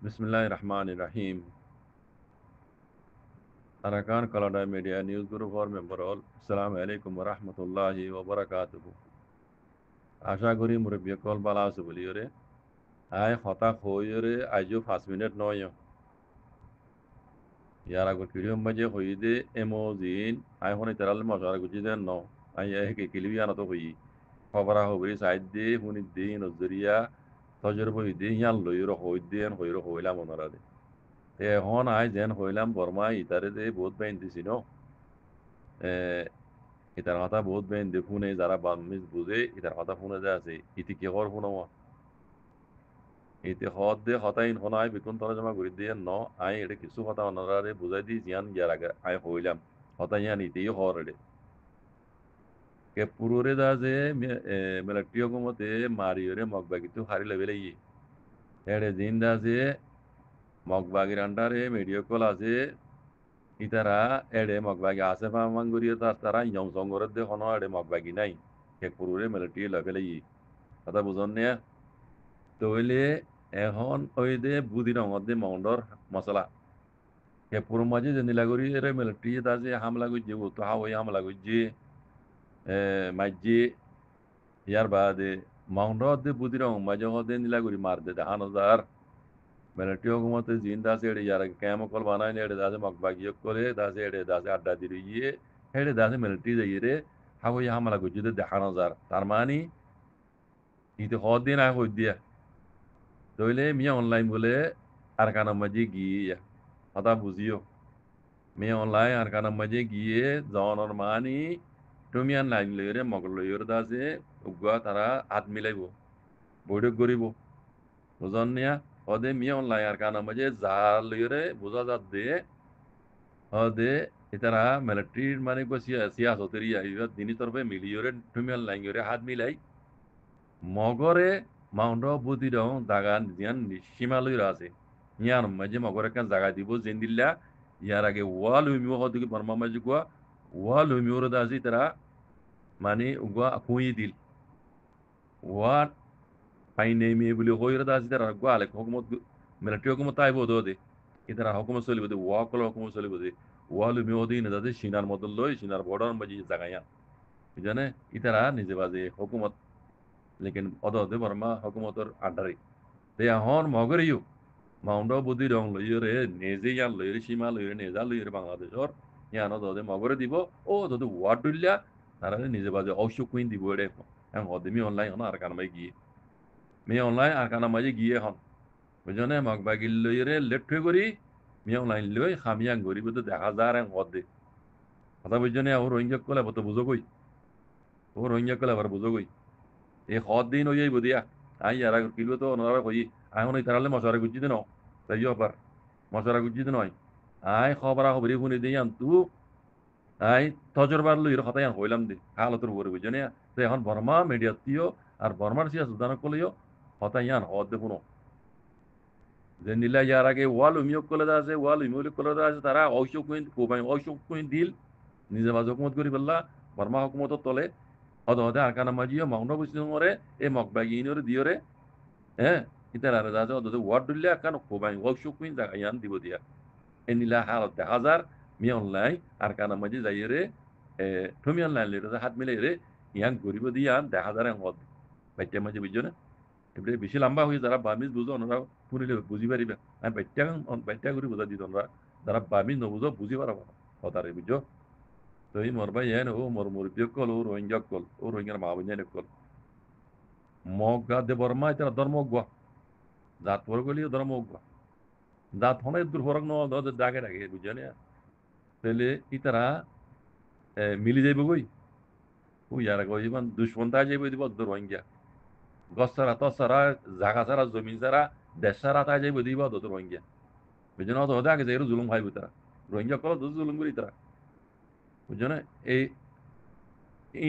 বিসমিল্লাহির রহমানির রহিম। Arakan Canada media news group for member all. আসসালামু আলাইকুম ওয়া রাহমাতুল্লাহি ওয়া বারাকাতুহু। আশা করি মুরব্বী কল বালা আছে বলিওরে। আই হতা হইরে আইজো 5 মিনিট নয়। ইয়ার আগর কিরিয়ম মাঝে হইদে এমোজিন আই হনে তেরাল মশারা গুজি দেন ন। আই একে কিলিবি আনা তো হই। খবরা হবরি সাইড দে হুনি দে নজরিয়া তজরব হইদে ইয়াল লইরো হইদেন হইরো হইলাম ওনারা দে। তে এখন আই যেন হইলাম বর্মা ইতারে দে বহুত বাইন দিছি ন। ইতার কথা বহুত বেন দেখুন এই যারা বামিজ বুঝে ইতার কথা শুনে যে আছে ইতি কি হর শুনো ইতি হদ দে হতাইন হনাই বিকুন তরজমা করে দিয়ে ন আই এটা কিছু কথা অনারে বুঝাই দি জিয়ান গিয়ার আগে আই হইলাম হতাইয়ান ইতি হর এডে কে পুরোরে দা যে মিলিটারি হুকুমতে মারিয়রে মগবাগিতু হারি লেভেলে এডে জিন দা যে মগবাগির আন্ডারে মেডিও কল আছে ইতারা এডে মগবাগি আছে মাঙ্গুরিয়ে তারা ইয়ং সঙ্গরের দে হনো এডে মগবাগি নাই কে পুরোরে মিলিটারি লেভেলে কথা বুঝন নিয়ে তইলে এখন ওই দে বুদি রঙত দে মাউন্ডর মশলা কে পুরো মাঝে যে নীলাগরি এর মিলিটারি দা যে হামলা করছে ও তো হাওয়াই হামলা করছে মাঝে ইয়ার বাদে মাউন্ডর দে বুদি রঙ মাঝে হদে নীলাগরি মার দে দেখান হাজার মিলিটারি হুকুমতে জিন দাসে এড়ে ইয়ার ক্যাম কল বানায় এড়ে দাসে মকবাগি করে দাসে এড়ে দাসে আড্ডা দিয়ে এড়ে দাসে মিলিটারি যাইয়ে রে হাওয়াই হামলা করছে দেখান হাজার তার মানে ইতে হদিন আয় হই দিয়া তইলে মিয়া অনলাইন বলে আর কানা মাঝে গিয়ে কথা বুঝিও মেয়ে অনলাইন আর কানা মাঝে গিয়ে জনের মানি তুমি আর লাইন লইরে মগল লইর দাসে উগুয়া তারা হাত মিলাইব বৈঠক করিব বুঝন নিয়া হদে মিয়া অনলাইন আর কানা মাঝে যা লইরে বুঝা যা দে হদে ইতারা মিলিটারির মানে কো সিয়াসতের ইয়া দিনী তরফে মিলিয়রে তুমি আর লাইন হাত মিলাই মগরে মাউন্ট বুদ্ধি রং দাগান জিয়ান সীমা লইরা আছে ইয়ার মাঝে মগরে কান জায়গা দিব জেন্দিল্লা ইয়ার আগে ওয়াল উমিও হদিকে বর্মা মাঝে গুয়া ওয়াল উমিওর দাসি তারা মানে উগা কুই দিল ওয়ার পাইনে মি বলি হইরা দাসি তারা গুয়া আলে হুকুমত মিলিটারি হুকুমত আইব দে ইতারা হুকুমত চলিব দে ওয়া কল হুকুমত চলিব দে ওয়াল উমিও দিন দাসি সিনার মত লই সিনার বর্ডার মাঝে জায়গা জানে ইতারা নিজে বাজে হুকুমত লেকিন অদে বর্মা হুকুমতর আন্ডারে te ahon mogoriyo maundo budi rong loyore neze yan loyore shima loyore neza loyore bangladeshor yano dode mogore দিব ও দode ওয়ার্ড দুলিয়া নারালে নিজে বাজে অশো কুইন দিব এডে এখন হদে মি অনলাইন হন আর কানা মাই গিয়ে মি অনলাইন আর কানা মাঝে গিয়ে হন বুঝনে মগ বাগিল লইরে লেট হয়ে করি মি অনলাইন লই খামিয়াং গরিব তো দেখা যার এখন হদে কথা বুঝনে ও রোহিঙ্গা কলে বতো বুঝো কই ও রোহিঙ্গা কলে আবার বুঝো কই এই হদ দিন হই যাইব দিয়া আই আর কিলো তো ওনারা কই এখন ওই তারালে মশারা গুজি দিন তাই আবার মশারা গুজি দিন হয় আই খবরা খবরি শুনি দিই আনতু আই তজরবার লইর কথা আন হইলাম দি হালতর উপরে বুঝনে তো এখন বর্মা মিডিয়াতিও আর বর্মার সিয়া সুদান কলিও কথা ইয়ান হদ দে শুনো যে নীলা ইয়ার আগে ওয়াল উমিয়ক কলে আছে ওয়াল উমিয়ক কলে আছে তারা ঔষধ কুইন দিল নিজে মাঝে হুকুমত করি বললা বর্মা হুকুমত তলে হদে হদে আর কানা মাঝিও মাউন্ট বুঝতে মরে এই মকবাগি ইনরে দিওরে হ্যাঁ ইতার আর দাদা অত ওয়ার্ড দিলে কান কোবাই ওয়ার্কশপ কুইন জায়গা ইয়ান দিব দিয়া এনিলা হালত দেখা যার মি অনলাইন আর কানা মাঝি যাই রে তুমি অনলাইন লে হাত মিলে রে ইয়ান গরিব দিয়ান দেখা যার হদ বাইটা মাঝে বুঝছো না এবারে বেশি লম্বা হয়ে যারা বামিজ বুঝো ওনারা শুনিলে বুঝি পারিবে আমি বাইটা করে বুঝা দিত ওনারা যারা বামিজ নবুঝো বুঝি পারবো হতারে বুঝছো তো এই মোর ভাই এন ও মোর মুরব্বী কল ও রোহিঙ্গা কল ও রোহিঙ্গার মা বোনের কল মগা দে বর্মা এটা ধর্ম গুয়া জাত পর গলি ধর্ম গুয়া জাত হনে দূর ফরক ন দাগে রাখে বুঝছেন তাহলে ইতারা মিলি যাইব গই ও ইয়ারা কই ইমান দুশ্মনতা যাইব দিব দূর রোহিঙ্গা গছ ছাড়া তছ ছাড়া জাগা ছাড়া জমিন ছাড়া দেশ ছাড়া তাই যাইব দিব দূর রোহিঙ্গা বুঝছেন অত হতে আগে যাই জুলুম খাইব তারা রোহিঙ্গা কল জুলুম করি তারা বুঝছেন এই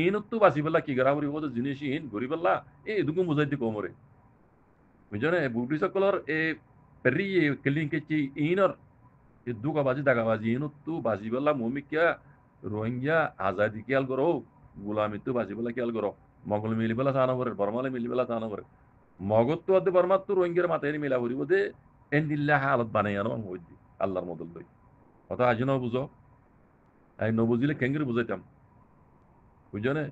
ইনতো বাঁচি পেলা কি করা করি ও জিনিস ইন ঘুরি পেলা এই দুকুম বুঝাইতে কমরে বুঝছেন বুটি সকলর এই পেরি কেলিং কেচি ইনর দুগাবাজি দাগাবাজি ইনতো বাজি পেলা মমি কিয়া রোহিঙ্গা আজাদি খেয়াল করো গুলামি তো বাজি পেলা খেয়াল করো মগল মিলি পেলা চানো করে বর্মালে মিলি পেলা চানো করে মগত তো আদে বর্মাত তো রোহিঙ্গার মাথায় মিলা করিব দে এন দিল্লা হালত বানাইয়ানো হইদি আল্লাহর মদল লই কথা আজি ন বুঝো আই নবুঝিলে কেঙ্গির বুঝাইতাম বুঝছো না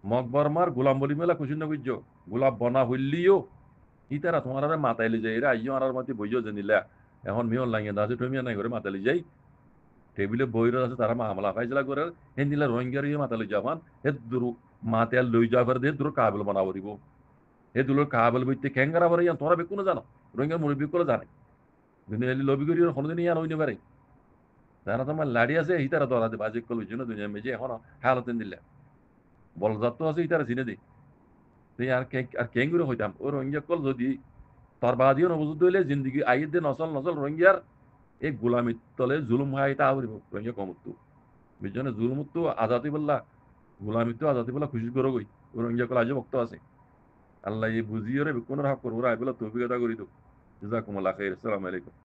মকবর মার গোলাম বলি মেলা খুশি না বুঝছো গোলাপ বনা হইলিও ইতারা তোমার আরে মাতাইলি যাই এরা আইও আর মতি বইও জানিলা এখন মিও লাগিয়ে দাসে তুমি নাই করে মাতাইলি যাই টেবিলে বইর আছে তারা মামলা ফাইজলা করে হেন দিলা রোহিঙ্গার ইয়ে মাতাইলি যাবান হে দুরু মাতে আর লই যাবার দে দুরু কাবিল বানা বলিব হে দুলোর কাবিল বইতে কেঙ্গারা বলে ইয়ান তোরা বেকুনো জানো রোহিঙ্গার মুরব্বী করে জানে দুনিয়া লবি করি কোনোদিন ইয়ান হইনে পারে তারা তোমার লাড়ি আছে ইতারা ধরা দে বাজিক কল বুঝছো না দুনিয়া মেজে এখন হালতেন দিলে বলজাত তো আছে ইতারা চিনে দি তুই আর কেঙ্গুরে হইতাম ও রোহিঙ্গা কল যদি তোর বাদিও নবুজুদ হইলে জিন্দগি আইয়ের দে নসল নসল রোহিঙ্গার এই গোলামির তলে জুলুম হয় তা আবরিব রোহিঙ্গা কমত্তু বুঝছো না জুলুমত্তু আজাদি বললা গোলামিত্তু আজাদি বললা খুশি করো গই ও রোহিঙ্গা কল আজও বক্ত আছে আল্লাহ এই বুঝিয়ে রে কোনো রাগ করবো আই বলে তৌফিক আদা করি তো জাজাকুমুল্লাহ খাইর আসসালামু আলাইকুম